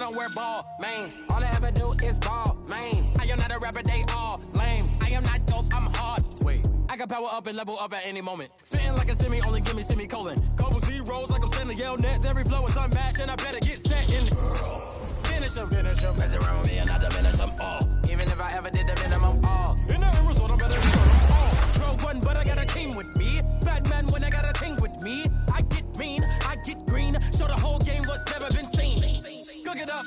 don't wear ball mains. All I ever do is ball, man. I am not a rapper, they all lame. I am not dope, I'm hard. Wait, I can power up and level up at any moment. Spitting like a semi, only give me semicolon. Couple zeros like I'm sending yell nets. Every flow is unmatched, and I better get set in. Finish them. Mess around with me and I diminish them all. Even if I ever did the minimum, all. In the result, I better do them all. Rogue one, but I got a team with me. Batman when I got a team with me. I get mean, I get green. Show the whole game what's never been seen. Cook it up,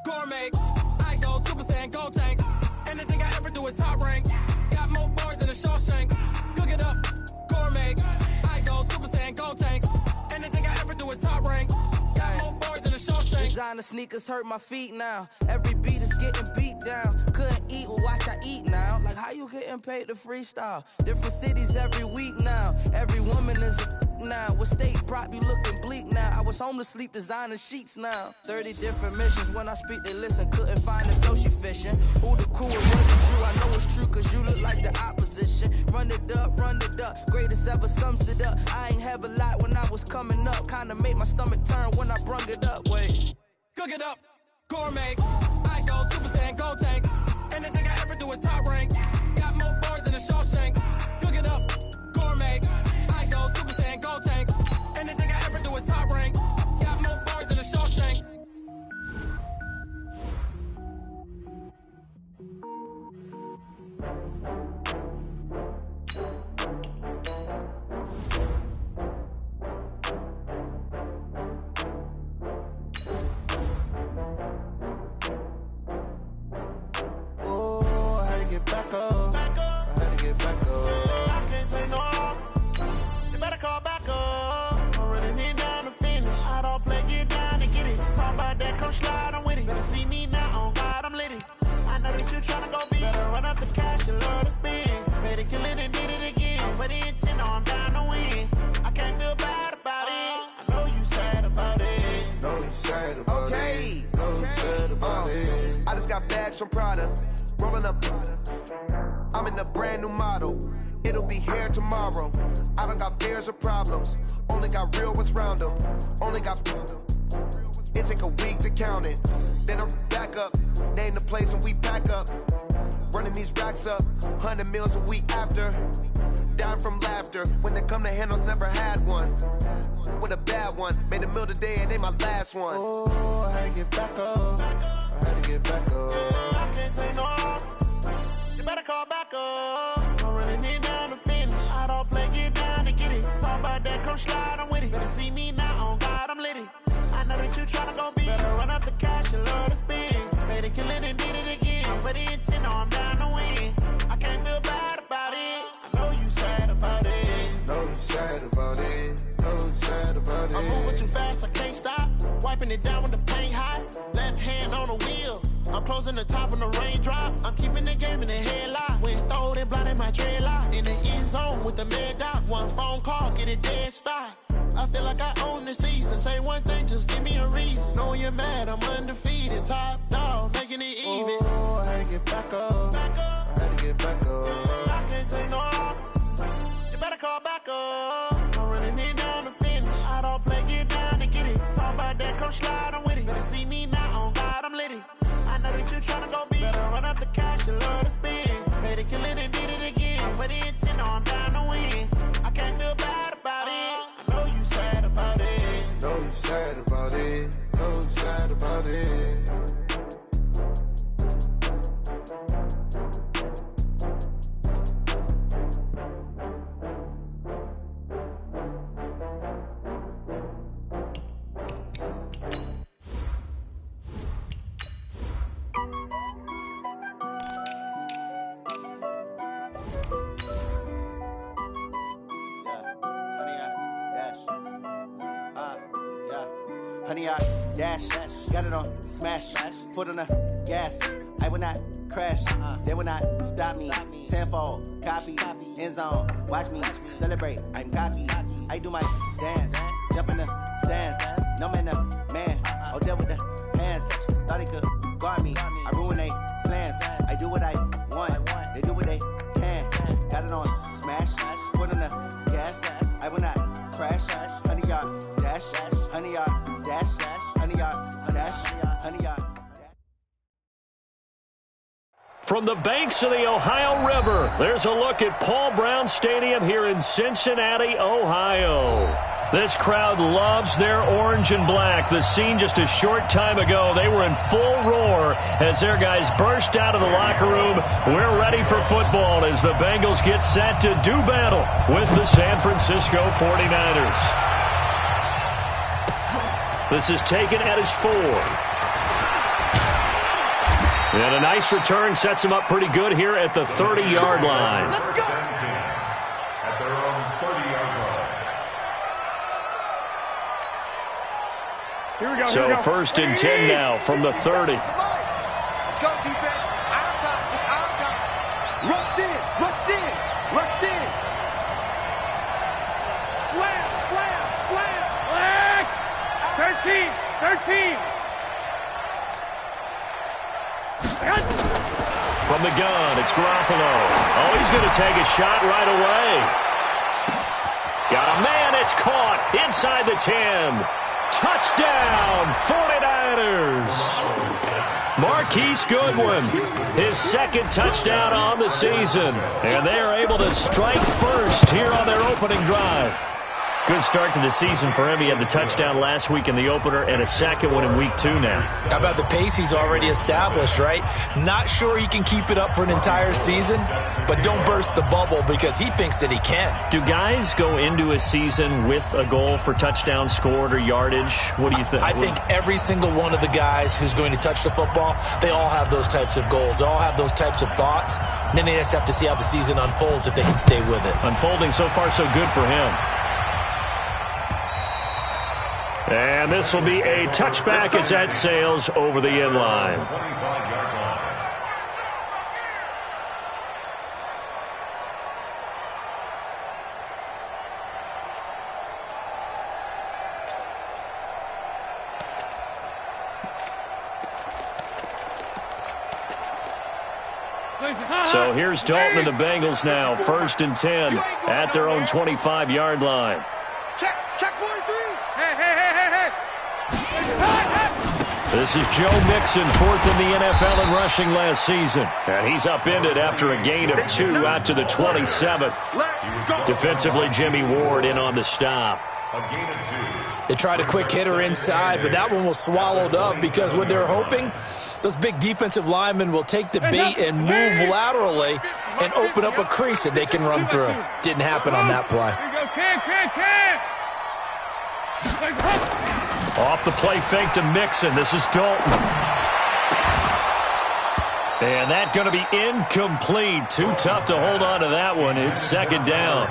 gourmet. I go Super Saiyan, gold tank. Anything I ever do is top rank. Got more bars than a Shawshank. Cook it up, gourmet. I go Super Saiyan, gold tank. Anything I ever do is top rank. Got more bars than a Shawshank. Designer sneakers hurt my feet now. Every beat is getting beat down. Couldn't eat, well watch I eat now. Like how you getting paid to freestyle? Different cities every week now. Every woman is a now. With state prop, you looking bleak now. I was home to sleep, designer sheets now. 30 different missions. When I speak, they listen. Couldn't find it, so she fishing. Who the cool, it wasn't true. I know it's true, cause you look like the opposition. Run it up. Greatest ever sums it up. I ain't have a lot when I was coming up. Kinda made my stomach turn when I brung it up. Wait. Cook it up, gourmet. I go Super Saiyan, gold tank. Anything I ever do is top rank. Got more bars than a Shawshank. Cook it up, gourmet. I go Super Saiyan, gold tank. Anything I ever do is top rank. Got more bars than a Shawshank. Back up. I had to get back up. I can't take no loss. You better call back up. I'm running it down to finish. I don't play, get down and get it. Talk about that, come slide, I'm with it. Better see me now, on God, I'm litty. I know that you tryna go big. Better run up the cash, you love to spend. Better kill it and did it again. But the intent, no, I'm down to win. I can't feel bad about it. I know you sad about it. Know you sad about it. Know you sad about it. I just got bags from Prada. Rolling up, I'm in a brand new model. It'll be here tomorrow. I don't got fears or problems. Only got real ones round them. Only got. It take a week to count it. Then I'm back up. Name the place and we pack up. Running these racks up. 100 meals a week after. Down from laughter. When they come to handles, never had one. With a bad one. Made a meal today and they my last one. Oh, I had to get back up. I had to get back up. I can't take no loss. You better call back up. I'm running it down to finish. I don't play, get down and get it. Talk about that, come slide, I'm with it. Better see me now, on God, I'm litty. I know that you tryna go big. Better run up the cash, you love to spend. Better kill it and did it again. But the intent, no, I'm down to win. I can't feel bad about it. I know you sad about it. Know you sad about it. Know you sad about it. I'm moving too fast, I can't stop. Wiping it down with the paint hot. Left hand on the wheel. I'm closing the top when the raindrop. I'm keeping the game in the headlock. When throwed and blinded my dreadlock. In the end zone with the mad dot. One phone call, get it dead stop. I feel like I own the season. Say one thing, just give me a reason. Knowing you're mad, I'm undefeated. Top dog, making it even. Oh, I had to get back up. I had to get back up. I can't take no loss. You better call back up. I'm running it down to finish. I don't play, get down and get it. Talk about that, come slide, I'm with it. Better see me now, on God, I'm litty. I know that you tryna go big. Better run up the cash, you love to spend. Better kill it and did it again. But the intent, no, I'm down to win. I can't feel bad about it. I know you sad about it. Know you sad about it. Know you sad about it. Honey, I dash, got it on smash, foot on the gas. I will not crash, they will not stop me. Tenfold, copy, end zone, watch me celebrate. I'm cocky, I do my dance, jump in the stands. No man, the man, oh deal with the hands. Thought he could guard me, I ruin they plans. I do what I want, they do what they can. Got it on smash, foot on the gas. I will not crash, honey, y'all dash, honey, y'all dash, honey, y'all dash, honey, y'all. from the banks of the Ohio River, there's a look at Paul Brown Stadium here in Cincinnati, Ohio. This crowd loves their orange and black. The scene just a short time ago, they were in full roar as their guys burst out of the locker room. We're ready for football as the Bengals get set to do battle with the San Francisco 49ers. This is taken at his 4. And a nice return sets him up pretty good here at the 30-yard line. Let's go. At their own 30-yard line. Here we go. So first and 10 now from the 30. Let's go, defense. Our time. It's our time. Rush in. Rush in. Rush in. Slam. Slam. Slam. Flag. 13. From the gun, it's Garoppolo. Oh, he's going to take a shot right away. Got a man, it's caught inside the 10. Touchdown, 49ers. Marquise Goodwin, his second touchdown on the season. And they are able to strike first here on their opening drive. Good start to the season for him. He had the touchdown last week in the opener and a second one in week 2 now. How about the pace he's already established, right? Not sure he can keep it up for an entire season, but don't burst the bubble because he thinks that he can. Do guys go into a season with a goal for touchdown scored or yardage? What do you think? I think every single one of the guys who's going to touch the football, they all have those types of goals. They all have those types of thoughts. And then they just have to see how the season unfolds if they can stay with it. Unfolding so far so good for him. And this will be a touchback as that sails over the end line. So here's Dalton and the Bengals now, first and 10 at their own 25-yard line. Check 43. This is Joe Mixon, fourth in the NFL in rushing last season. And he's upended after a gain of 2 out to the 27. Defensively, Jimmy Ward in on the stop. They tried a quick hitter inside, but that one was swallowed up because what they're hoping, those big defensive linemen will take the bait and move laterally and open up a crease that they can run through. Didn't happen on that play. Off the play fake to Mixon. This is Dalton. And that's going to be incomplete. Too tough to hold on to that one. It's second down.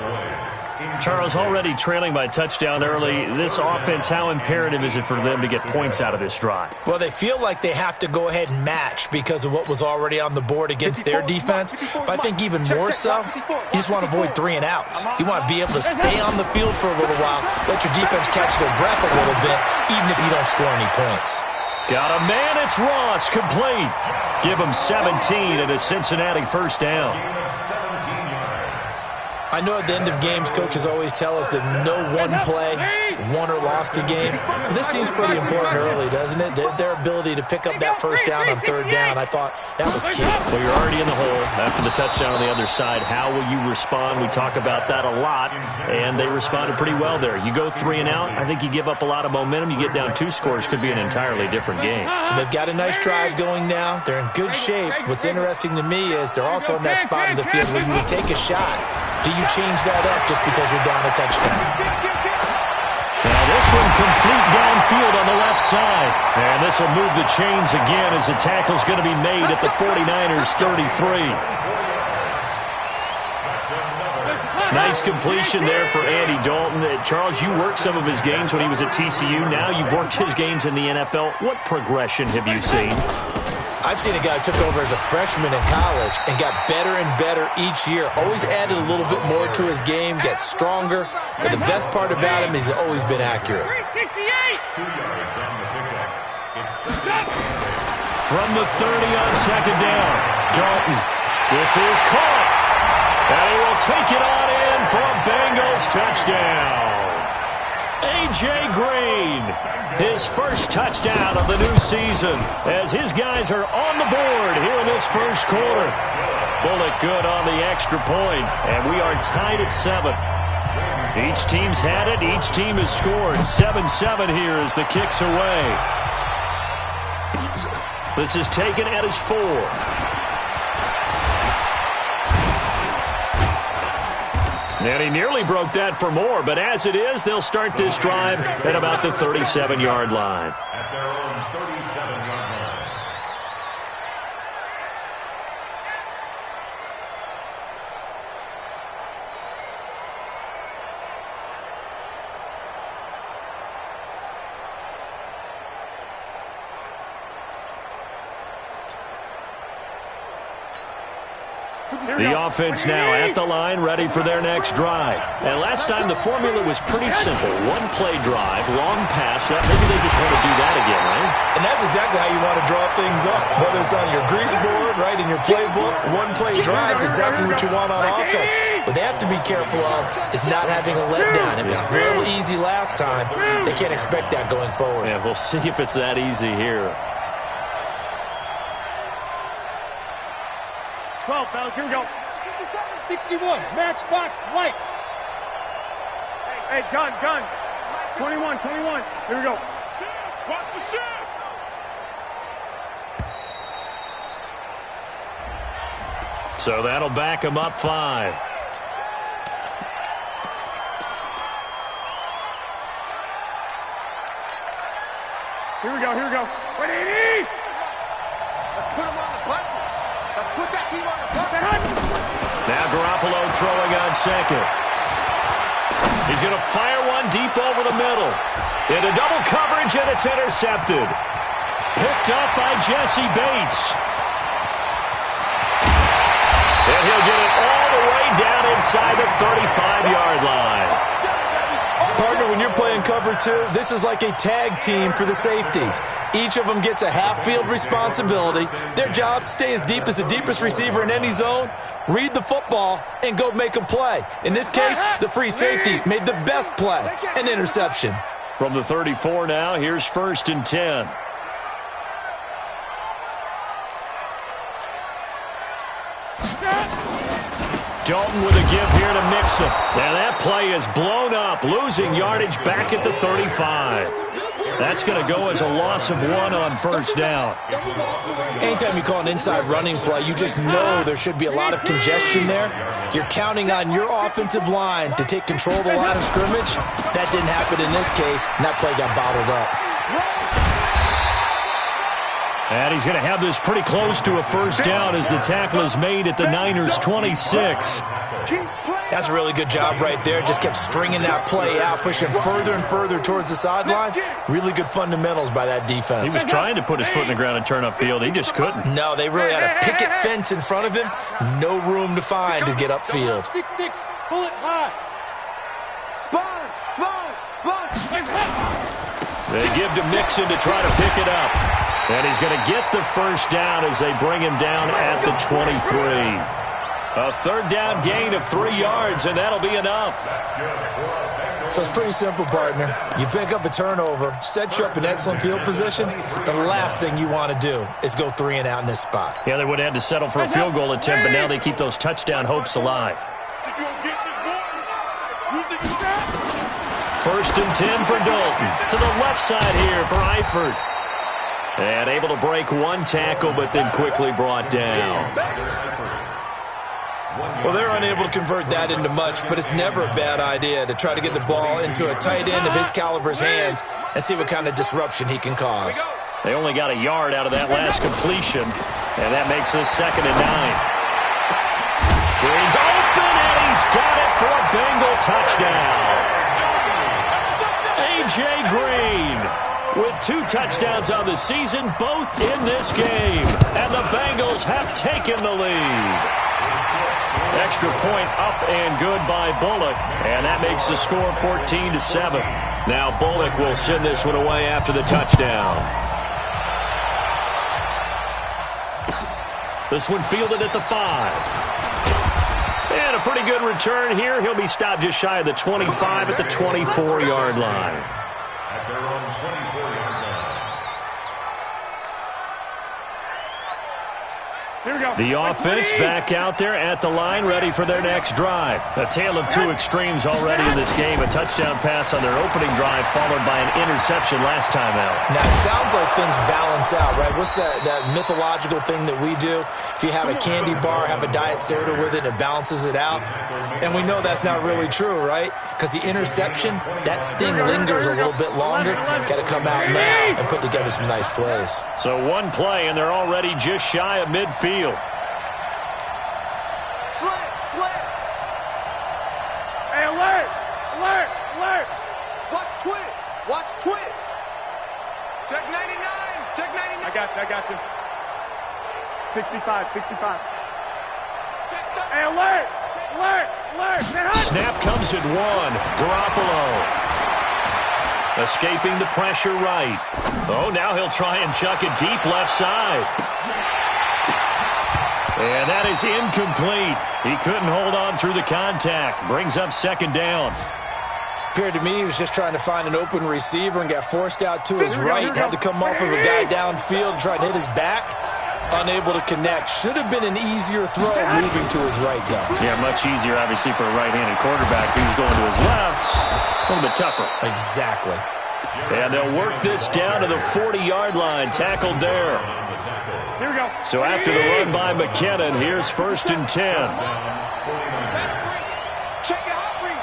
Charles, already trailing by touchdown early. This offense, how imperative is it for them to get points out of this drive? Well, they feel like they have to go ahead and match because of what was already on the board against their defense. But I think even more so, you just want to avoid 3 and outs. You want to be able to stay on the field for a little while, let your defense catch their breath a little bit, even if you don't score any points. Got a man, it's Ross, complete. Give him 17 and a Cincinnati first down. I know at the end of games, coaches always tell us that no one play won or lost a game. This seems pretty important early, doesn't it? Their ability to pick up that first down on third down, I thought that was key. Well, you're already in the hole after the touchdown on the other side. How will you respond? We talk about that a lot, and they responded pretty well there. You go 3 and out, I think you give up a lot of momentum. You get down 2 scores, could be an entirely different game. So they've got a nice drive going now. They're in good shape. What's interesting to me is they're also in that spot of the field where you would take a shot. Do you change that up just because you're down a touchdown? Now this one complete downfield on the left side. And this will move the chains again as the tackle's going to be made at the 49ers 33. Nice completion there for Andy Dalton. Charles, you worked some of his games when he was at TCU. Now you've worked his games in the NFL. What progression have you seen? I've seen a guy who took over as a freshman in college and got better and better each year. Always added a little bit more to his game, got stronger. But the best part about him is he's always been accurate. 2 yards on the pickup. From the 30 on second down, Dalton. This is caught. And he will take it on in for a Bengals touchdown. A.J. Green, his first touchdown of the new season, as his guys are on the board here in this first quarter. Bullock good on the extra point, and we are tied at 7. Each team's had it. Each team has scored. 7-7 here as the kick's away. This is taken at his 4. And he nearly broke that for more, but as it is, they'll start this drive at about the 37-yard line. At their own 37-yard line. The offense now at the line, ready for their next drive. And last time the formula was pretty simple. One play drive, long pass. Maybe they just want to do that again, right? And that's exactly how you want to draw things up. Whether it's on your grease board, right, in your playbook, one play drive is exactly what you want on offense. What they have to be careful of is not having a letdown. It was real easy last time. They can't expect that going forward. Yeah, we'll see if it's that easy here. 12, fellas, here we go. 61, matchbox lights. Hey, gun. 21. Here we go. Watch the shift. So that'll back him up 5. Here we go. 180. Let's put him on the buses. Let's put that team on the buses. Now Garoppolo throwing on second. He's going to fire one deep over the middle. Into double coverage, and it's intercepted. Picked up by Jesse Bates. And he'll get it all the way down inside the 35-yard line. Partner, when you're playing cover 2, this is like a tag team for the safeties. Each of them gets a half-field responsibility. Their job, stay as deep as the deepest receiver in any zone, read the football, and go make a play. In this case, the free safety made the best play, an interception. From the 34 now, here's 1st and 10. Dalton with a give here to Mixon. Now that play is blown up, losing yardage back at the 35. That's going to go as a loss of 1 on 1st down. Anytime you call an inside running play, you just know there should be a lot of congestion there. You're counting on your offensive line to take control of the line of scrimmage. That didn't happen in this case, and that play got bottled up. And he's going to have this pretty close to a 1st down as the tackle is made at the Niners' 26. That's a really good job right there. Just kept stringing that play out, pushing further and further towards the sideline. Really good fundamentals by that defense. He was trying to put his foot in the ground and turn upfield. He just couldn't. No, they really had a picket fence in front of him. No room to find to get upfield. 6-6, pull it high. Sponge. They give to Mixon to try to pick it up. And he's going to get the 1st down as they bring him down at the 23. A 3rd down gain of 3 yards, and that'll be enough. So it's pretty simple, partner. You pick up a turnover, set you up in excellent field position. The last thing you want to do is go 3 and out in this spot. Yeah, they would have had to settle for a field goal attempt, but now they keep those touchdown hopes alive. 1st and 10 for Dalton. To the left side here for Eifert. And able to break one tackle, but then quickly brought down. Well, they're unable to convert that into much, but it's never a bad idea to try to get the ball into a tight end of his caliber's hands and see what kind of disruption he can cause. They only got a yard out of that last completion, and that makes this 2nd and 9. Green's open, and he's got it for a Bengal touchdown. A.J. Green with 2 touchdowns on the season, both in this game. And the Bengals have taken the lead. Extra point up and good by Bullock. And that makes the score 14-7. Now Bullock will send this one away after the touchdown. This one fielded at the 5. And a pretty good return here. He'll be stopped just shy of the 25 at the 24-yard line. At their own 24-yard line. Here we go. The offense back out there at the line, ready for their next drive. A tale of two extremes already in this game. A touchdown pass on their opening drive, followed by an interception last time out. Now, it sounds like things balance out, right? What's that mythological thing that we do? If you have a candy bar, have a diet soda with it, it balances it out. And we know that's not really true, right? Because the interception, that sting lingers a little bit longer. Got to come out now and put together some nice plays. So one play, and they're already just shy of midfield. Slant. Hey, alert. Watch twins. Check 99. I got you. 65. Hey, alert. Snap comes at one. Garoppolo escaping the pressure right. Oh, now he'll try and chuck it deep left side. And that is incomplete. He couldn't hold on through the contact. Brings up second down. Appeared to me he was just trying to find an open receiver and got forced out to his right. Had to come off of a guy downfield, try to hit his back. Unable to connect. Should have been an easier throw moving to his right, though. Yeah, much easier, obviously, for a right-handed quarterback who's going to his left. A little bit tougher. Exactly. And they'll work this down to the 40-yard line. Tackled there. Here we go. So after the run by McKinnon, here's 1st and 10. Check it out, read.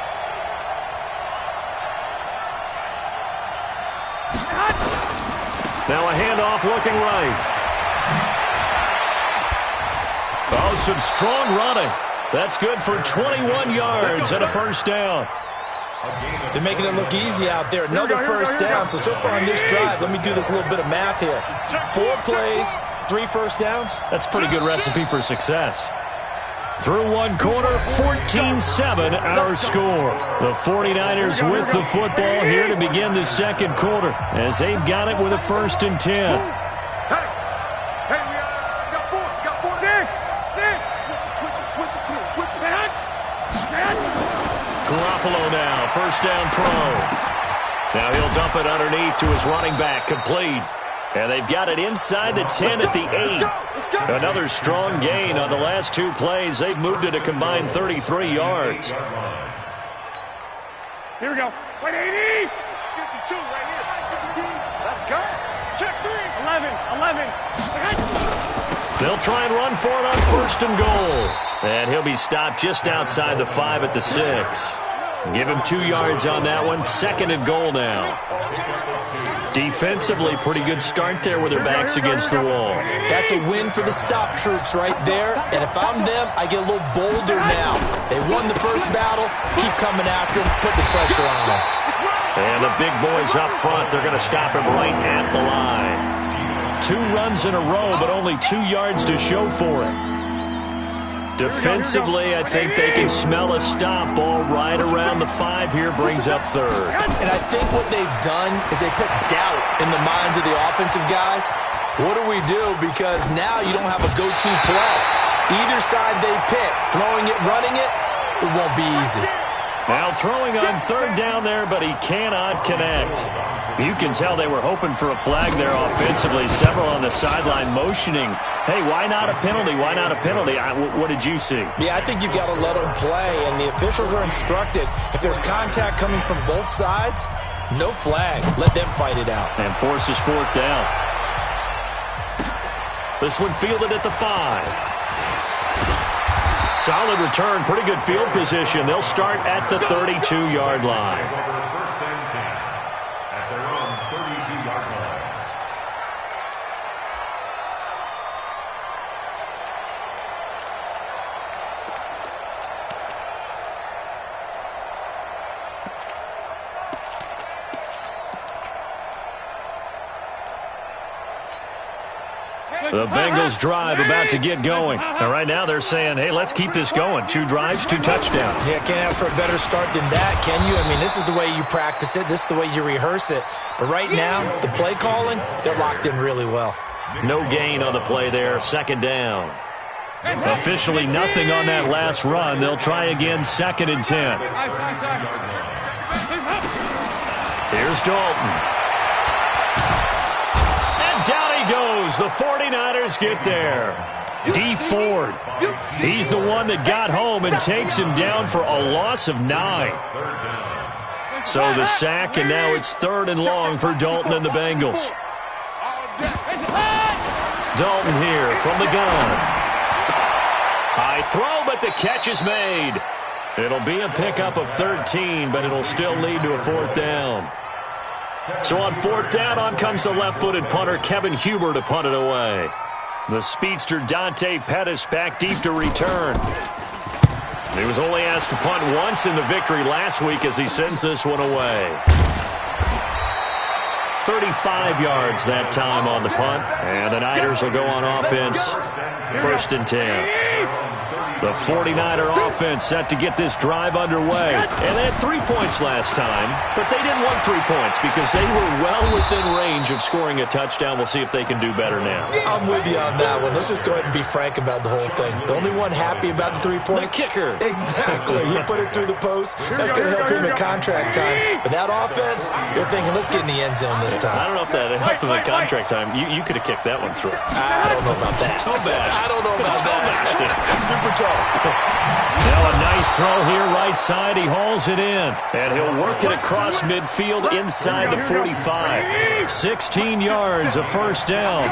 Now a handoff looking right. Oh, some strong running. That's good for 21 yards and a first down. They're making it look easy out there. Another first down. So far on this drive, let me do this little bit of math here. 4 plays, 3 first downs. That's a pretty good recipe for success. Through one quarter, 14-7 our score. The 49ers with the football here to begin the second quarter as they've got it with a 1st and 10. Garoppolo now, first down throw. Now he'll dump it underneath to his running back, complete. And they've got it inside the 10 at the 8. Another strong gain on the last 2 plays. They've moved it a combined 33 yards. Here we go. 180. 52 right here. Let's go. Check 3. 11. They'll try and run for it on 1st and goal. And he'll be stopped just outside the 5 at the 6. Give him 2 yards on that one. 2nd and goal now. Defensively, pretty good start there with their backs against the wall. That's a win for the stop troops right there. And if I'm them, I get a little bolder now. They won the first battle. Keep coming after them. Put the pressure on them. And the big boys up front, they're going to stop him right at the line. 2 runs in a row, but only 2 yards to show for it. Defensively, I think they can smell a stop ball right around the 5 here, brings up 3rd. And I think what they've done is they put doubt in the minds of the offensive guys. What do we do? Because now you don't have a go-to play. Either side they pick, throwing it, running it, it won't be easy. Now throwing on 3rd down there, but he cannot connect. You can tell they were hoping for a flag there offensively. Several on the sideline motioning, hey, why not a penalty? Why not a penalty? What did you see? Yeah, I think you've got to let them play, and the officials are instructed. If there's contact coming from both sides, no flag. Let them fight it out. And forces 4th down. This one fielded at the 5. Solid return, pretty good field position. They'll start at the 32-yard line. First and 10 at their own 32-yard line. The Bengals drive about to get going. And right now they're saying, hey, let's keep this going. 2 drives, 2 touchdowns. Yeah, can't ask for a better start than that, can you? I mean, this is the way you practice it. This is the way you rehearse it. But right now, the play calling, they're locked in really well. No gain on the play there. 2nd down. Officially nothing on that last run. They'll try again, 2nd and 10. Here's Dalton. And down he goes. The 49ers get there. D. Ford. He's the one that got home and takes him down for a loss of 9. So the sack, and now it's 3rd and long for Dalton and the Bengals. Dalton here from the gun. High throw, but the catch is made. It'll be a pickup of 13, but it'll still lead to a 4th down. So on 4th down, on comes the left-footed punter, Kevin Huber, to punt it away. The speedster Dante Pettis back deep to return. He was only asked to punt once in the victory last week as he sends this one away. 35 yards that time on the punt, and the Niners will go on offense, 1st and 10. The 49er offense set to get this drive underway. And they had 3 points last time, but they didn't want 3 points because they were well within range of scoring a touchdown. We'll see if they can do better now. I'm with you on that one. Let's just go ahead and be frank about the whole thing. The only one happy about the 3-point? The kicker. Exactly. He put it through the post. That's going to help him at contract time. But that offense, you're thinking, let's get in the end zone this time. I don't know if that helped him at contract time. You could have kicked that one through. I don't know about that. I don't know about that. Super tall. Now a nice throw here, right side. He hauls it in, and he'll work it across midfield inside the 45. 16 yards, a 1st down.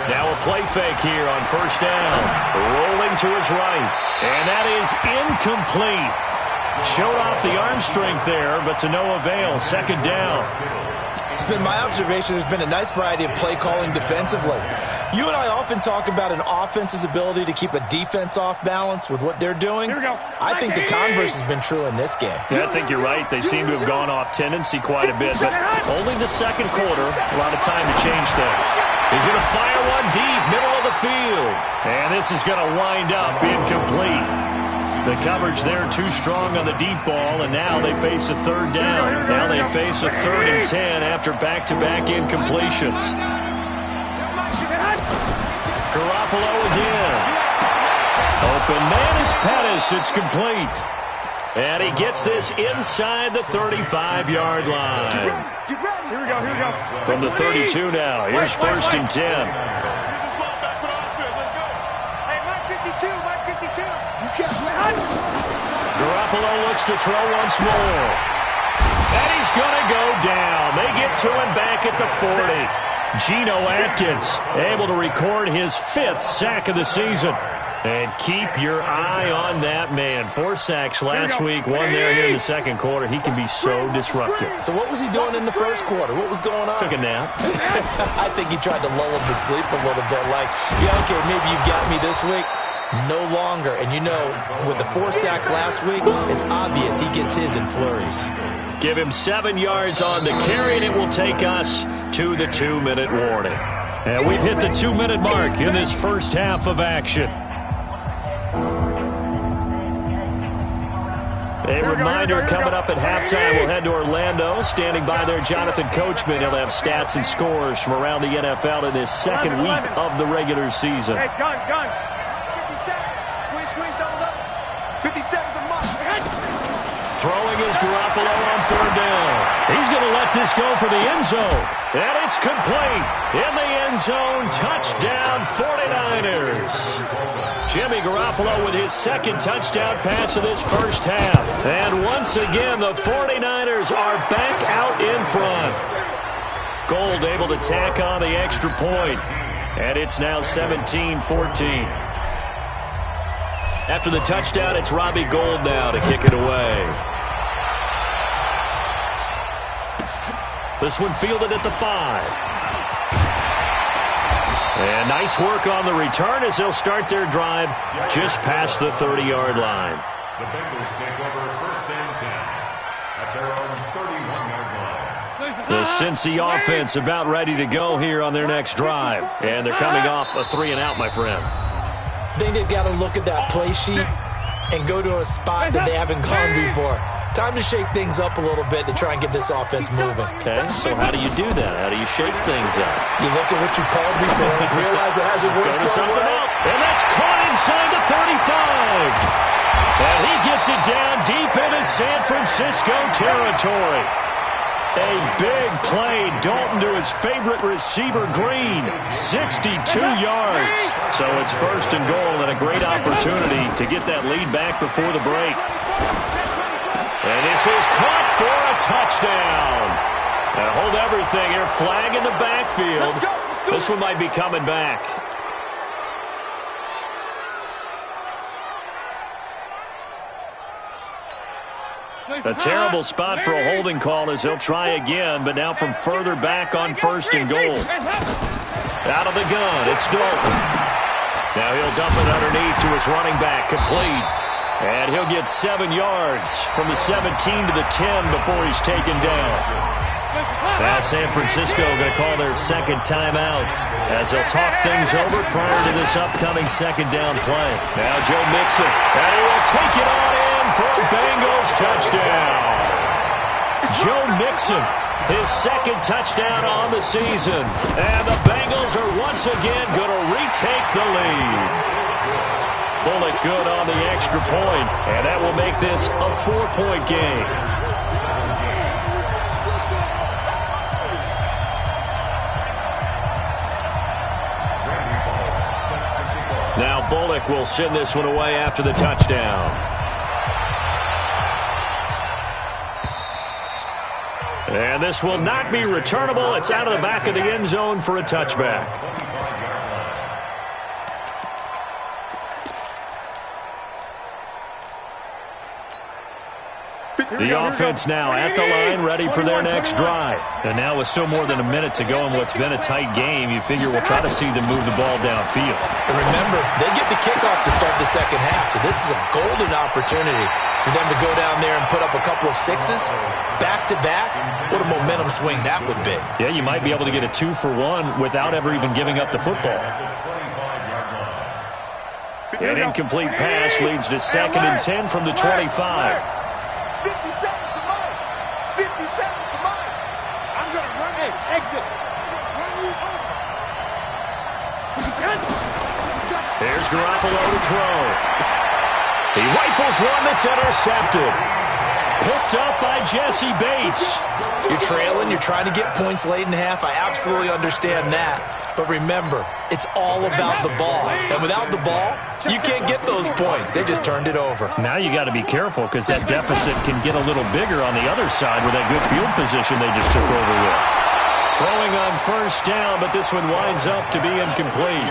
Now a play fake here on 1st down. Rolling to his right, and that is incomplete. Showed off the arm strength there, but to no avail. 2nd down. It's been my observation there's been a nice variety of play calling defensively. You and I often talk about an offense's ability to keep a defense off balance with what they're doing. I think the converse has been true in this game. Yeah, I think you're right. They seem to have gone off tendency quite a bit, but only the 2nd quarter, a lot of time to change things. He's going to fire one deep, middle of the field. And this is going to wind up incomplete. The coverage there too strong on the deep ball, and now they face a 3rd down. Now they face a 3rd and 10 after back-to-back incompletions. Garoppolo again. Open man is Pettis. It's complete. And he gets this inside the 35-yard line. Here we go. From the 32 now. Here's 1st and 10. Garoppolo looks to throw once more. And he's going to go down. They get to him back at the 40. Geno Atkins able to record his 5th sack of the season. And keep your eye on that man. 4 sacks last week, 1 there here in the 2nd quarter. He can be so disruptive. So what was he doing in the 1st quarter? What was going on? Took a nap. I think he tried to lull him to sleep a little bit. Like, yeah, okay, maybe you've got me this week. No longer. And you know, with the 4 sacks last week, it's obvious he gets his in flurries. Give him 7 yards on the carry, and it will take us to the 2-minute warning. And we've hit the 2-minute mark in this first half of action. A reminder coming up at halftime, we'll head to Orlando. Standing by there, Jonathan Coachman. He'll have stats and scores from around the NFL in this 2nd week of the regular season. Hey, gun. 57. Squeeze, double up. 57 the mark. Throwing is Garoppolo on 3rd down. He's going to let this go for the end zone. And it's complete. In the end zone, touchdown 49ers. Jimmy Garoppolo with his 2nd touchdown pass of this first half. And once again, the 49ers are back out in front. Gold able to tack on the extra point. And it's now 17-14. After the touchdown, it's Robbie Gould now to kick it away. This one fielded at the 5. And nice work on the return as they'll start their drive just past the 30-yard line. The Bengals take over 1st and 10 at their own 31-yard line. The Cincy offense about ready to go here on their next drive. And they're coming off a 3-and-out, my friend. I think they've got to look at that play sheet and go to a spot that they haven't gone before. Time to shake things up a little bit to try and get this offense moving. Okay, so how do you do that? How do you shake things up? You look at what you called before, realize it hasn't worked so well. And that's caught inside the 35. And he gets it down deep into San Francisco territory. A big play. Dalton to his favorite receiver, Green. 62 yards. So it's first and goal and a great opportunity to get that lead back before the break. And this is caught for a touchdown. And hold everything here. Flag in the backfield. This one might be coming back. A terrible spot for a holding call as he'll try again, but now from further back on first and goal. Out of the gun, it's Dalton. Now he'll dump it underneath to his running back, complete. And he'll get 7 yards from the 17 to the 10 before he's taken down. Now San Francisco going to call their second timeout as they'll talk things over prior to this upcoming second down play. Now Joe Mixon, and he will take it on in for a Bengals touchdown. Joe Mixon, his second touchdown on the season. And the Bengals are once again going to retake the lead. Bullock good on the extra point, and that will make this a 4-point game. Now Bullock will send this one away after the touchdown. And this will not be returnable. It's out of the back of the end zone for a touchback. The offense now at the line, ready for their next drive. And now with still more than a minute to go in what's been a tight game, you figure we'll try to see them move the ball downfield. And remember, they get the kickoff to start the second half, so this is a golden opportunity for them to go down there and put up a couple of sixes back-to-back. What a momentum swing that would be. Yeah, you might be able to get a 2-for-1 without ever even giving up the football. An incomplete pass leads to 2nd and 10 from the 25. 50 seconds to mine. 50 seconds to mine. I'm going to run. Hey, exit. Run you over. There's Garoppolo to throw. He rifles one that's intercepted. Picked up by Jesse Bates. You're trailing. You're trying to get points late in half. I absolutely understand that. But remember, it's all about the ball. And without the ball, you can't get those points. They just turned it over. Now you got to be careful because that deficit can get a little bigger on the other side with that good field position they just took over with. Throwing on first down, but this one winds up to be incomplete.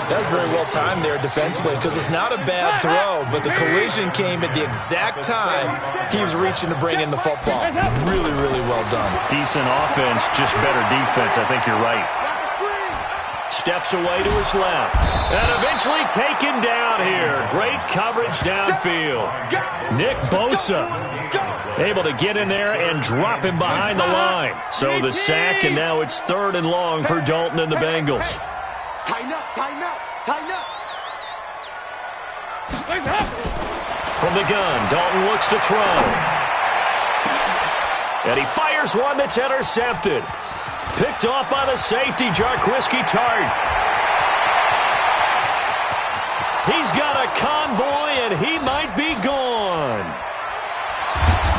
That was very well timed there defensively because it's not a bad throw, but the collision came at the exact time he was reaching to bring in the football. Really, really well done. Decent offense, just better defense. I think you're right. Steps away to his left. And eventually taken down here. Great coverage downfield. Nick Bosa able to get in there and drop him behind the line. So the sack, and now it's 3rd and long for Dalton and the Bengals. Tighten up, tighten up, tighten up. From the gun, Dalton looks to throw. And he fires one that's intercepted. Picked off by the safety, Jarquiski Tart. He's got a convoy, and he might be gone.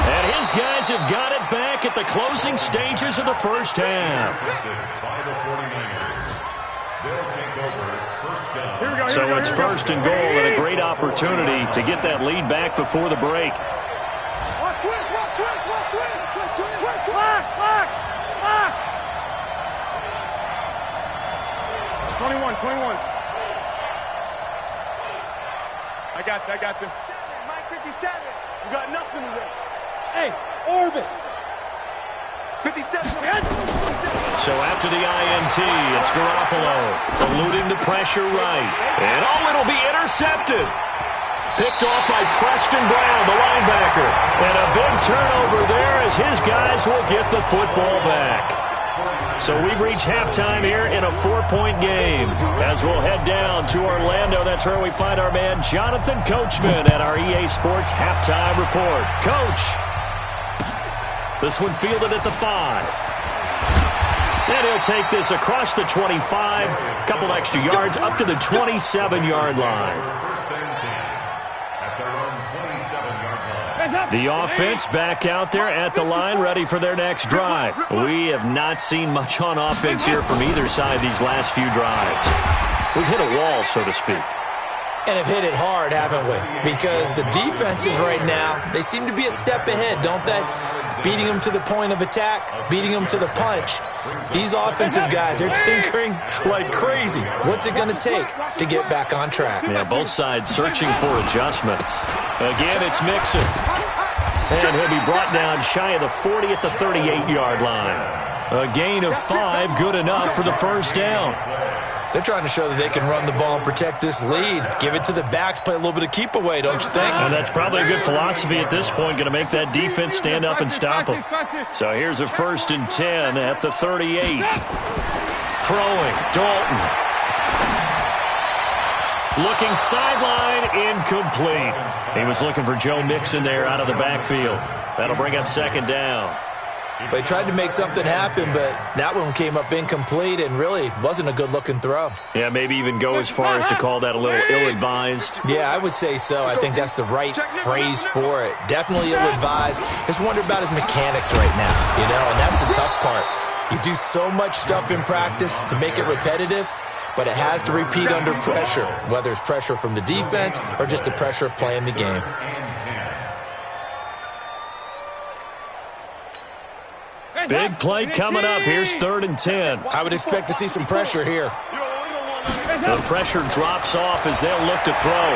And his guys have got it back at the closing stages of the first half. So it's 1st and goal and a great opportunity to get that lead back before the break. 21. I got them. Mike 57. You got nothing today. Hey, orbit. 57. So after the INT, it's Garoppolo eluding the pressure right. And it'll be intercepted. Picked off by Preston Brown, the linebacker. And a big turnover there as his guys will get the football back. So we've reached halftime here in a 4-point game. As we'll head down to Orlando, that's where we find our man Jonathan Coachman at our EA Sports Halftime Report. Coach, this one fielded at the 5. And he'll take this across the 25, a couple extra yards, up to the 27-yard line. The offense back out there at the line, ready for their next drive. We have not seen much on offense here from either side these last few drives. We've hit a wall, so to speak. And have hit it hard, haven't we? Because the defenses right now, they seem to be a step ahead, don't they? Beating them to the point of attack, beating them to the punch. These offensive guys, they're tinkering like crazy. What's it going to take to get back on track? Yeah, both sides searching for adjustments. Again, it's Mixon. And he'll be brought down shy of the 40 at the 38-yard line. A gain of 5, good enough for the first down. They're trying to show that they can run the ball and protect this lead. Give it to the backs, play a little bit of keep away, don't you think? And that's probably a good philosophy at this point, going to make that defense stand up and stop them. So here's a 1st and 10 at the 38. Throwing, Dalton. Looking sideline, incomplete. He was looking for Joe Mixon there out of the backfield. That'll bring up 2nd down. They tried to make something happen, but that one came up incomplete and really wasn't a good-looking throw. Yeah, maybe even go as far as to call that a little ill-advised. Yeah, I would say so. I think that's the right phrase for it. Definitely ill-advised. Just wonder about his mechanics right now, you know, and that's the tough part. You do so much stuff in practice to make it repetitive, but it has to repeat under pressure, whether it's pressure from the defense or just the pressure of playing the game. Big play coming up. Here's 3rd and 10. I would expect to see some pressure here. The pressure drops off as they'll look to throw.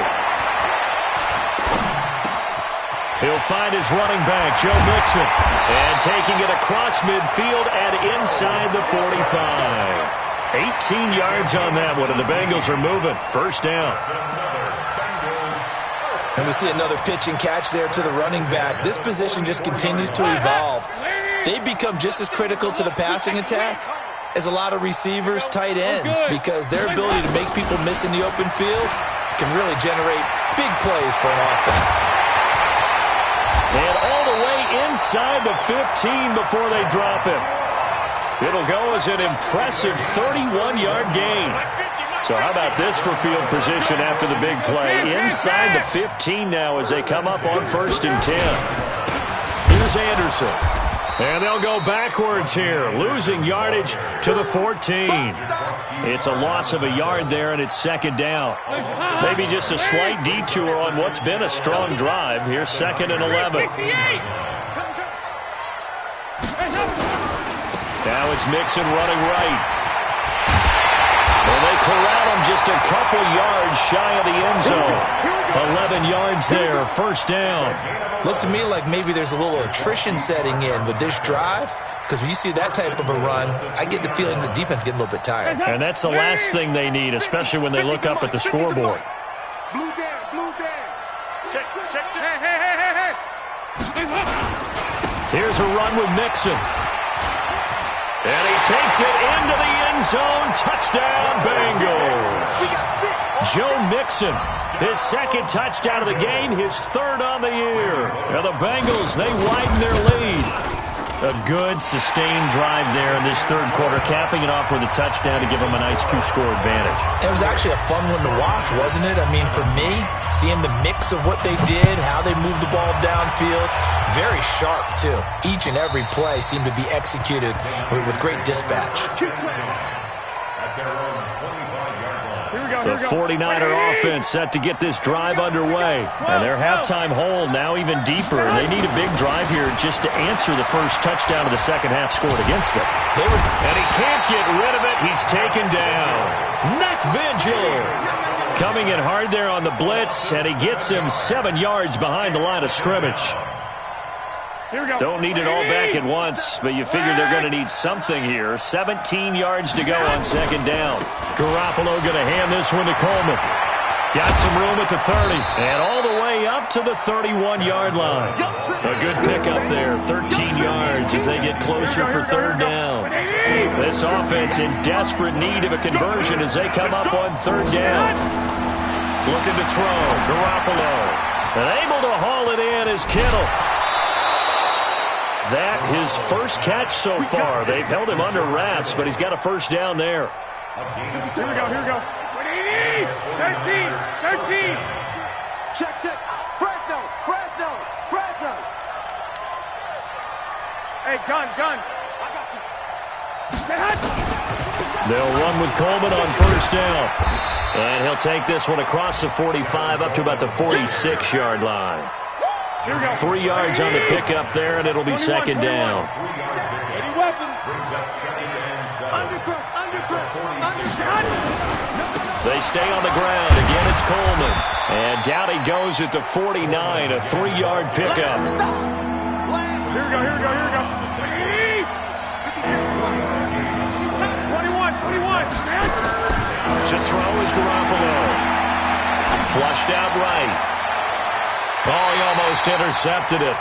He'll find his running back, Joe Mixon. And taking it across midfield and inside the 45. 18 yards on that one, and the Bengals are moving. 1st down. And we see another pitch and catch there to the running back. This position just continues to evolve. They become just as critical to the passing attack as a lot of receivers, tight ends, because their ability to make people miss in the open field can really generate big plays for an offense. And all the way inside the 15 before they drop him. It'll go as an impressive 31-yard gain. So how about this for field position after the big play? Inside the 15 now as they come up on 1st and 10. Here's Anderson. And they'll go backwards here, losing yardage to the 14. It's a loss of a yard there, and it's 2nd down. Maybe just a slight detour on what's been a strong drive. Here's 2nd and 11. Now it's Mixon running right. Well, they corral him just a couple yards shy of the end zone. 11 yards there, 1st down. Looks to me like maybe there's a little attrition setting in with this drive, because when you see that type of a run, I get the feeling the defense getting a little bit tired. And that's the last thing they need, especially when they look up at the scoreboard. Blue down, blue down. Check. Hey. Here's a run with Mixon. And he takes it into the end zone. Touchdown, Bengals. Joe Mixon, his 2nd touchdown of the game, his 3rd on the year. Now the Bengals, they widen their lead. A good, sustained drive there in this 3rd quarter, capping it off with a touchdown to give them a nice 2-score advantage. It was actually a fun one to watch, wasn't it? I mean, for me, seeing the mix of what they did, how they moved the ball downfield, very sharp, too. Each and every play seemed to be executed with great dispatch. The 49er offense set to get this drive underway. And their halftime hole now even deeper. And they need a big drive here just to answer the first touchdown of the 2nd half scored against them. And he can't get rid of it. He's taken down. Neck Vigil coming in hard there on the blitz. And he gets him 7 yards behind the line of scrimmage. Don't need it all back at once, but you figure they're going to need something here. 17 yards to go on 2nd down. Garoppolo going to hand this one to Coleman. Got some room at the 30, and all the way up to the 31-yard line. A Good pickup there, 13 yards as they get closer for third down. This offense in desperate need of a conversion as they come up on third down. Looking to throw, Garoppolo. And able to haul it in is Kittle. That his first catch so far. They've held him under wraps, but he's got a first down there. Here we go. 13. Check. Fresno. Hey, gun. I got you. They'll run with Coleman on first down. And he'll take this one across the 45 up to about the 46-yard line. 3 yards on the pickup there, and it'll be second down. They stay on the ground. Again, it's Coleman. And down he goes at the 49, a 3-yard pickup. Here we go. 21. To throw is Garoppolo. Flushed out right. Oh, he almost intercepted it.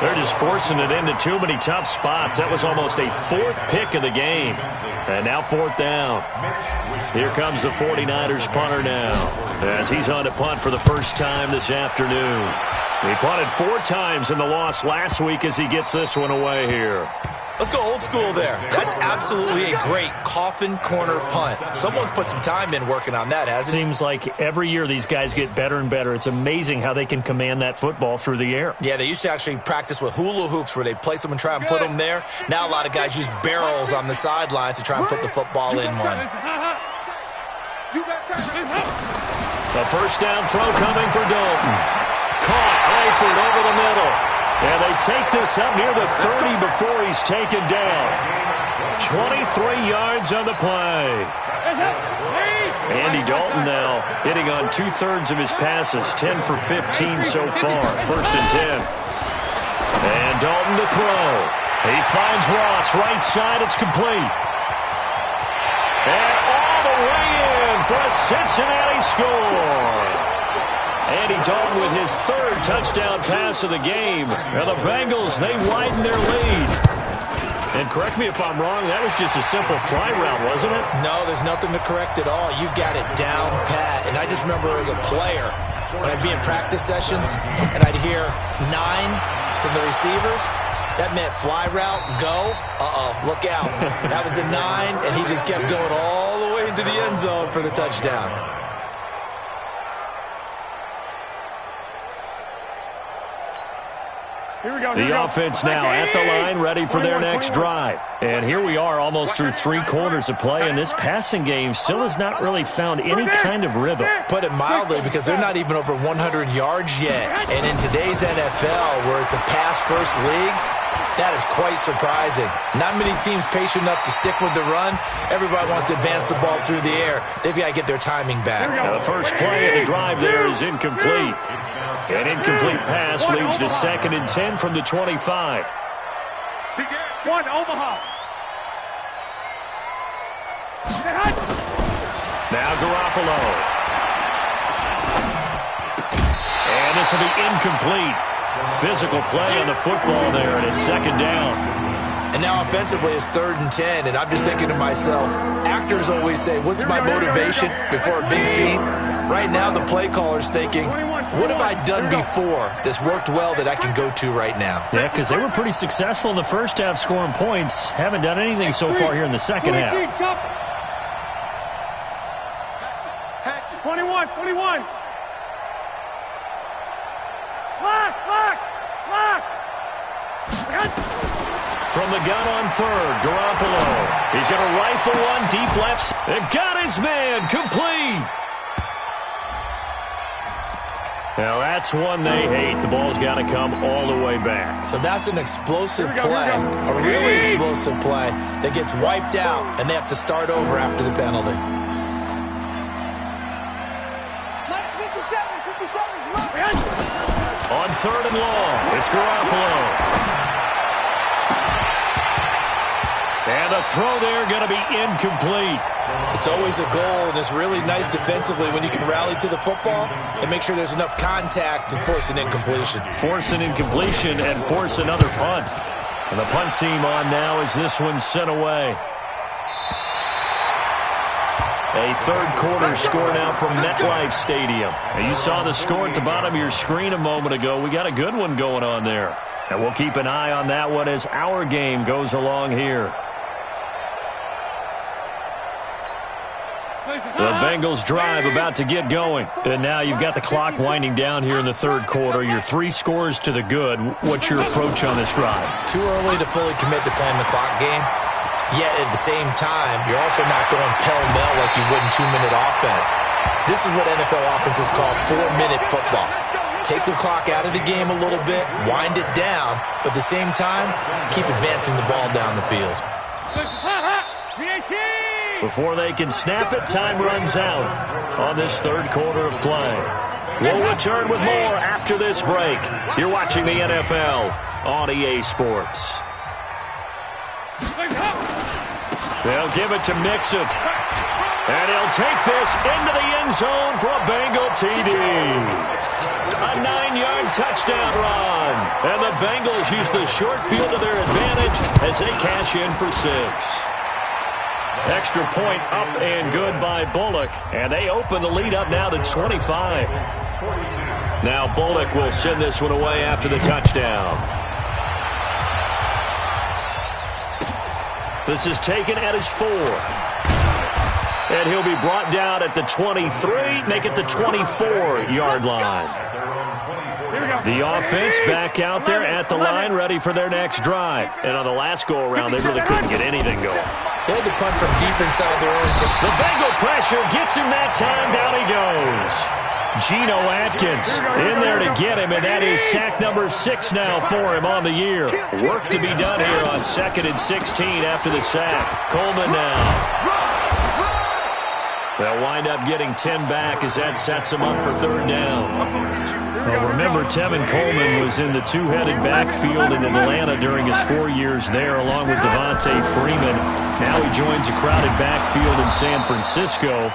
They're just forcing it into too many tough spots. That was almost a fourth pick of the game. And now fourth down. Here comes the 49ers punter now, as he's on to punt for the first time this afternoon. He punted 4 times in the loss last week as he gets this one away here. Let's go old school there. That's absolutely a great coffin corner punt. Someone's put some time in working on that, hasn't it? Seems like every year these guys get better and better. It's amazing how they can command that football through the air. Yeah, they used to actually practice with hula hoops where they place them and try and put them there. Now a lot of guys use barrels on the sidelines to try and put the football in one. A first down throw coming for Dalton. Caught Eifert over the middle. And they take this up near the 30 before he's taken down. 23 yards on the play. Andy Dalton now hitting on 2/3 of his passes, 10 for 15 so far. First and 10. And Dalton to throw. He finds Ross, right side, it's complete. And all the way in for a Cincinnati score. Andy Dalton with his 3rd touchdown pass of the game. And the Bengals, they widen their lead. And correct me if I'm wrong, that was just a simple fly route, wasn't it? No, there's nothing to correct at all. You got it down pat. And I just remember as a player, when I'd be in practice sessions and I'd hear 9 from the receivers, that meant fly route, go. Look out. That was the 9, and he just kept going all the way into the end zone for the touchdown. The offense now at the line, ready for their next drive. And here we are almost through 3 quarters of play, and this passing game still has not really found any kind of rhythm. Put it mildly, because they're not even over 100 yards yet. And in today's NFL, where it's a pass-first league, that is quite surprising. Not many teams patient enough to stick with the run. Everybody wants to advance the ball through the air. They've got to get their timing back. Now the first play of the drive there is incomplete. An incomplete pass leads to 2nd and 10 from the 25. 1, Omaha. Now Garoppolo. And this will be incomplete. Physical play on the football there, and it's 2nd down. And now offensively it's 3rd and 10, and I'm just thinking to myself, actors always say, what's my motivation before a big scene? Right now the play caller's thinking, what have I done before that's worked well that I can go to right now? Yeah, because they were pretty successful in the first half scoring points. Haven't done anything so far here in the second half. 21. Lock. From the gun on 3rd, Garoppolo. He's going to rifle one deep left. They've got his man complete. Now that's one they hate. The ball's got to come all the way back. So that's an explosive play, a really explosive play that gets wiped out, and they have to start over after the penalty. On 3rd and long, it's Garoppolo. And the the throw there going to be incomplete. It's always a goal, and it's really nice defensively when you can rally to the football and make sure there's enough contact to force an incompletion. Force an incompletion and force another punt. And the punt team on now as this one's sent away. A third quarter score now from MetLife Stadium. And you saw the score at the bottom of your screen a moment ago. We got a good one going on there. And we'll keep an eye on that one as our game goes along here. The Bengals drive about to get going. And now you've got the clock winding down here in the third quarter. You're 3 scores to the good. What's your approach on this drive? Too early to fully commit to playing the clock game. Yet at the same time, you're also not going pell-mell like you would in 2-minute offense. This is what NFL offenses call 4-minute football. Take the clock out of the game a little bit, wind it down, but at the same time, keep advancing the ball down the field. Before they can snap it, time runs out on this third quarter of play. We'll return with more after this break. You're watching the NFL on EA Sports. They'll give it to Mixon. And he'll take this into the end zone for a Bengal TD. A 9-yard touchdown run. And the Bengals use the short field to their advantage as they cash in for 6. Extra point up and good by Bullock. And they open the lead up now to 25. Now Bullock will send this one away after the touchdown. This is taken at his 4. And he'll be brought down at the 23, make it the 24-yard line. The offense back out there at the line, ready for their next drive. And on the last go-around, they really couldn't get anything going. They had to punt from deep inside their own team. The Bengal pressure gets him that time. Down he goes. Geno Atkins in there to get him, and that is sack number 6 now for him on the year. Work to be done here on 2nd and 16 after the sack. Coleman now. They'll wind up getting 10 back as that sets them up for 3rd down. Well, remember, Tevin Coleman was in the two-headed backfield in Atlanta during his 4 years there, along with Devontae Freeman. Now he joins a crowded backfield in San Francisco.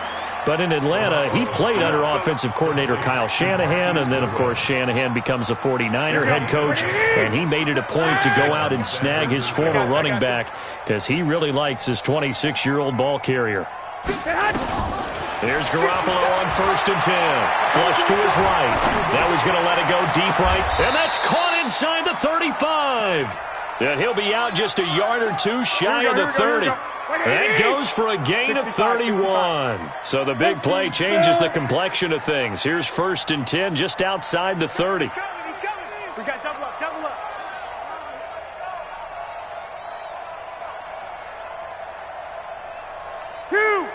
But in Atlanta, he played under offensive coordinator Kyle Shanahan, and then, of course, Shanahan becomes a 49er head coach, and he made it a point to go out and snag his former running back because he really likes his 26-year-old ball carrier. There's Garoppolo on 1st and 10. Flush to his right. That was going to let it go deep right, and that's caught inside the 35. And he'll be out just a yard or 2 shy of the 30. That goes for a gain of 31. So the big play changes the complexion of things. Here's 1st and 10 just outside the 30. He's coming. We got double up, double up. Two.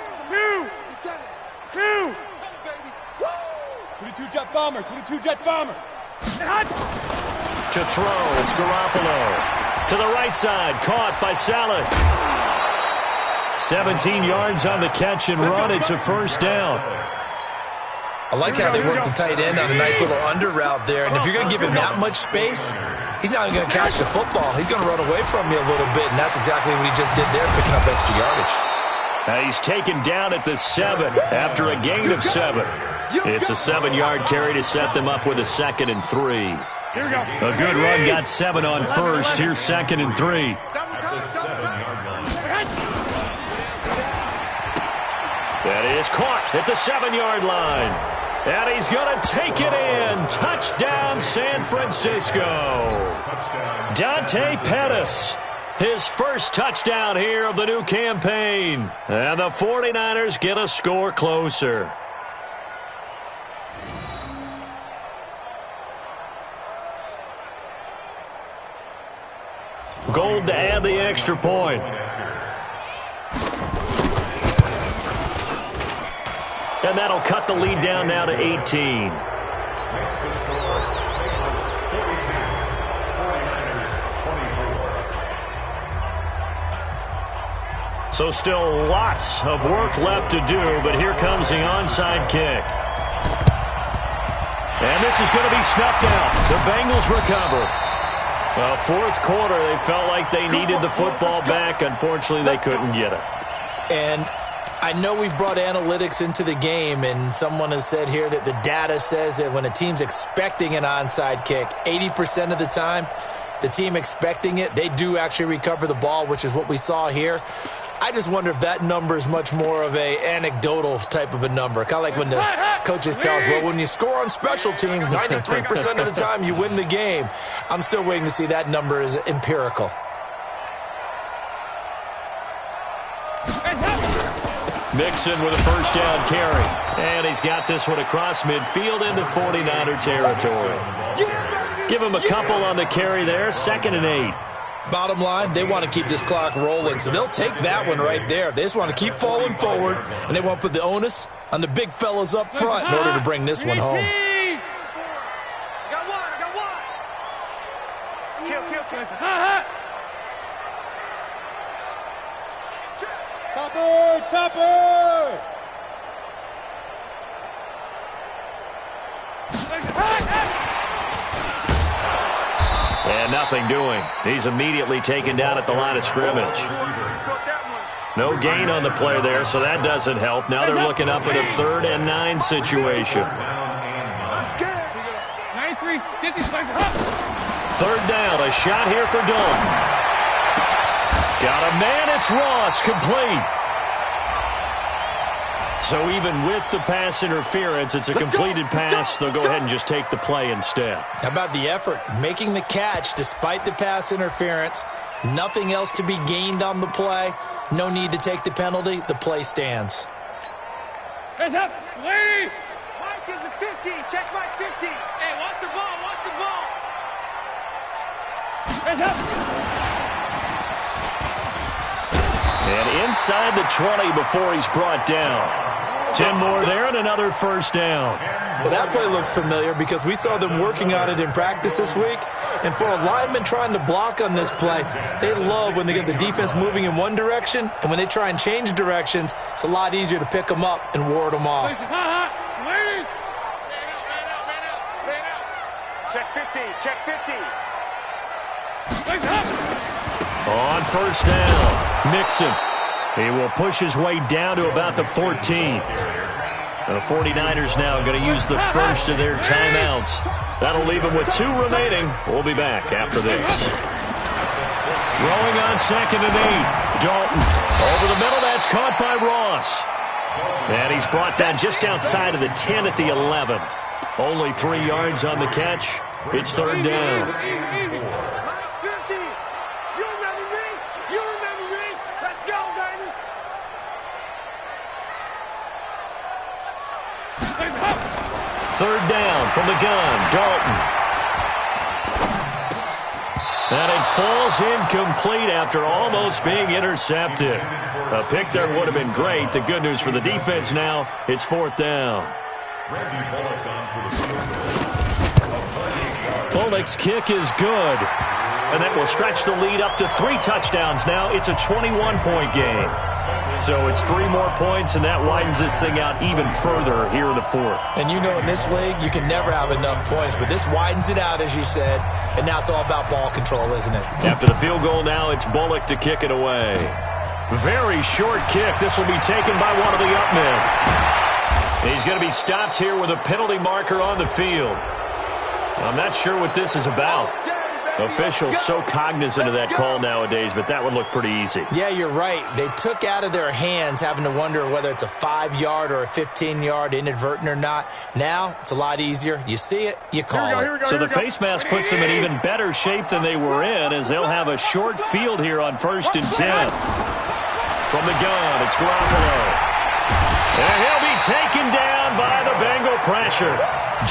22 jet bomber, 22 jet bomber. To throw, it's Garoppolo. To the right side, caught by Saleh. 17 yards on the catch and run. It's a 1st down. I like how they worked the tight end on a nice little under route there. And if you're going to give him that much space, he's not even going to catch the football. He's going to run away from you a little bit, and that's exactly what he just did there, picking up extra yardage. Now he's taken down at the 7 after a gain of 7. It's a 7-yard carry to set them up with a 2nd and 3. A good run got 7 on 1st. Here's 2nd and 3. That is caught at the 7-yard line. And he's going to take it in. Touchdown, San Francisco. Dante Pettis. His first touchdown here of the new campaign. And the 49ers get a score closer. Gold to add the extra point. And that'll cut the lead down now to 18. So still lots of work left to do, but here comes the onside kick. And this is going to be snuffed out. The Bengals recover. Well, fourth quarter, they felt like they needed the football back. Unfortunately, they couldn't get it. And I know we brought analytics into the game, and someone has said here that the data says that when a team's expecting an onside kick, 80% of the time, the team expecting it, they do actually recover the ball, which is what we saw here. I just wonder if that number is much more of a anecdotal type of a number. Kind of like when the coaches tell us, well, when you score on special teams, 93% of the time you win the game. I'm still waiting to see that number is empirical. Mixon with a first down carry. And he's got this one across midfield into 49er territory. Give him a couple on the carry there. 2nd and 8. Bottom line, they want to keep this clock rolling, so they'll take that one right there. They just want to keep falling forward, and they want to put the onus on the big fellas up front in order to bring this one home. I got one. Kill. Topper! And nothing doing. He's immediately taken down at the line of scrimmage. No gain on the play there, so that doesn't help. Now they're looking up at a 3rd and 9 situation. 3rd down, a shot here for Dalton. Got a man, it's Ross, complete. So even with the pass interference, it's a completed pass. They'll go ahead and just take the play instead. How about the effort? Making the catch despite the pass interference. Nothing else to be gained on the play. No need to take the penalty. The play stands. Hands up! Lee! Mike is a 50. Check Mike 50. Hey, watch the ball. Hands up! And inside the 20 before he's brought down. 10 more there and another first down. Well, that play looks familiar because we saw them working on it in practice this week. And for a lineman trying to block on this play, they love when they get the defense moving in one direction. And when they try and change directions, it's a lot easier to pick them up and ward them off. Check 50. Check 50. On first down, Mixon. He will push his way down to about the 14. The 49ers now going to use the first of their timeouts. That'll leave them with 2 remaining. We'll be back after this. Throwing on 2nd and 8. Dalton over the middle. That's caught by Ross. And he's brought down just outside of the 10 at the 11. Only 3 yards on the catch. It's 3rd down. Third down from the gun, Dalton. And it falls incomplete after almost being intercepted. A pick there would have been great. The good news for the defense now, it's 4th down. Bullock's kick is good. And that will stretch the lead up to 3 touchdowns now. It's a 21-point game. So it's 3 more points, and that widens this thing out even further here in the 4th. And you know in this league, you can never have enough points, but this widens it out, as you said, and now it's all about ball control, isn't it? After the field goal now, it's Bullock to kick it away. Very short kick. This will be taken by one of the up men. He's going to be stopped here with a penalty marker on the field. I'm not sure what this is about. Officials so cognizant of that call nowadays, but that one looked pretty easy. Yeah, you're right. They took out of their hands having to wonder whether it's a 5-yard or a 15-yard inadvertent or not. Now, it's a lot easier. You see it, you call it. So the face mask puts them in even better shape than they were in, as they'll have a short field here on 1st and 10. From the gun, it's Garoppolo. And he'll be taken down by the Bengal pressure.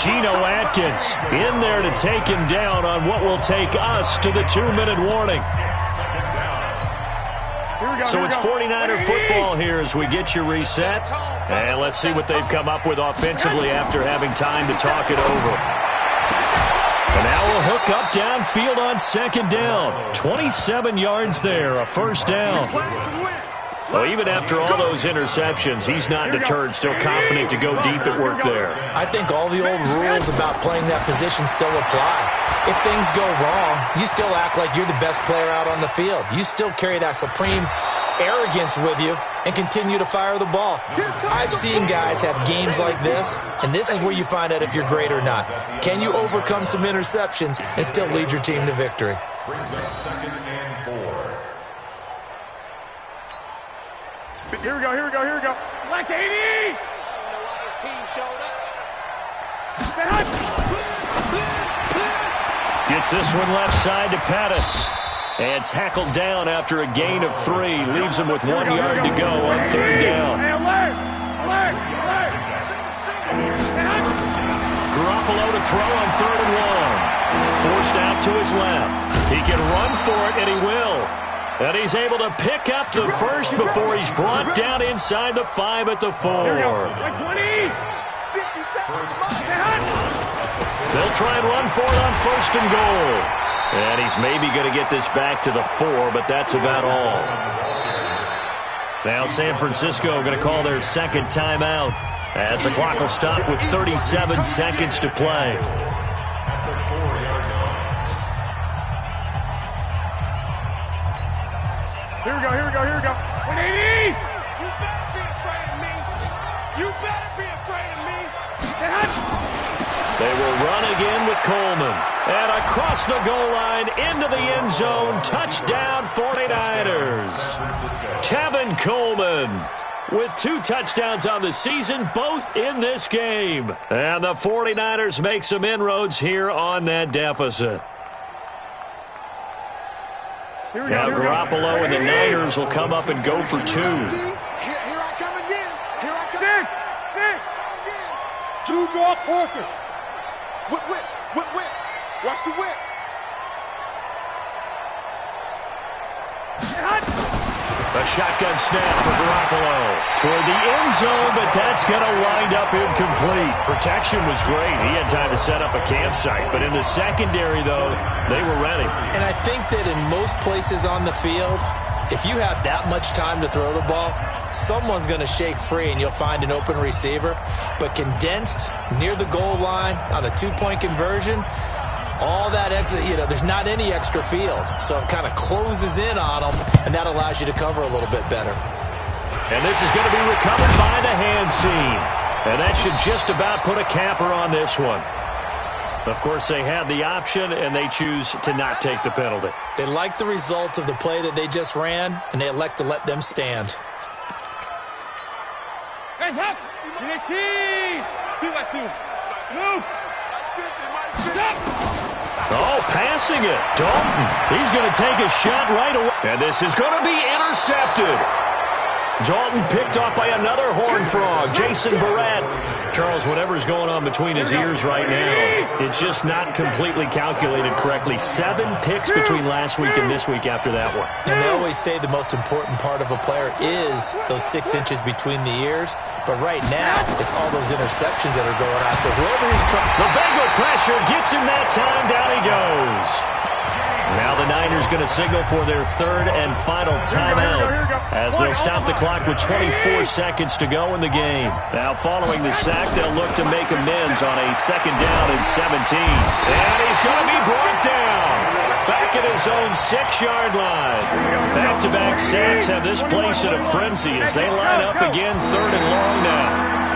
Geno Atkins in there to take him down on what will take us to the 2-minute warning. So it's 49er football here as we get you reset. And let's see what they've come up with offensively after having time to talk it over. And now we'll hook up downfield on 2nd down. 27 yards there, a first down. Well, even after all those interceptions, he's not deterred, still confident to go deep at work there. I think all the old rules about playing that position still apply. If things go wrong, you still act like you're the best player out on the field. You still carry that supreme arrogance with you and continue to fire the ball. I've seen guys have games like this, and this is where you find out if you're great or not. Can you overcome some interceptions and still lead your team to victory? Brings us 2nd and 4. Here we go, here we go, here we go. Black 80! I don't know why his team showed up. Gets this one left side to Pettis. And tackled down after a gain of 3. Leaves him with 1 yard to go on 3rd down. Hey, alert! Alert! Alert! Garoppolo to throw on 3rd and 1. Forced out to his left. He can run for it, and he will. And he's able to pick up the first before he's brought down inside the 5 at the 4. Here we go. 20! They'll try and run for it on 1st and goal. And he's maybe going to get this back to the 4, but that's about all. Now San Francisco going to call their 2nd timeout as the clock will stop with 37 seconds to play. Here we go, here we go, here we go. 180! You better be afraid of me. You better be afraid of me. They will run again with Coleman. And across the goal line, into the end zone. Touchdown, 49ers. Tevin Coleman with 2 touchdowns on the season, both in this game. And the 49ers make some inroads here on that deficit. Now Garoppolo and the Niners will come up and go for 2. Here I come again. Here I come again. 2 draw quarters. Whip, whip, whip, whip. Watch the whip. A shotgun snap for Garoppolo toward the end zone, but that's going to wind up incomplete. Protection was great. He had time to set up a campsite, but in the secondary, though, they were ready. And I think that in most places on the field, if you have that much time to throw the ball, someone's going to shake free and you'll find an open receiver. But condensed near the goal line on a 2-point conversion, all that exit, there's not any extra field. So it kind of closes in on them, and that allows you to cover a little bit better. And this is going to be recovered by the hands team. And that should just about put a capper on this one. Of course, they had the option, and they choose to not take the penalty. They like the results of the play that they just ran, and they elect to let them stand. Hey, help! You need keys! 2 by 2. Move! Oh, passing it. Dalton. He's going to take a shot right away. And this is going to be intercepted. Dalton picked off by another Horned Frog, Jason Verrett. Charles, whatever's going on between his ears right now, it's just not completely calculated correctly. 7 picks between last week and this week after that one. And they always say the most important part of a player is those 6 inches between the ears. But right now, it's all those interceptions that are going on. So whoever is trying... The Bengal pressure gets him that time. Down he goes. Now the Niners going to signal for their 3rd and final timeout as they'll stop the clock with 24 seconds to go in the game. Now following the sack, they'll look to make amends on a 2nd down and 17. And he's going to be brought down back at his own 6-yard line. Back-to-back sacks have this place in a frenzy as they line up again 3rd and long now.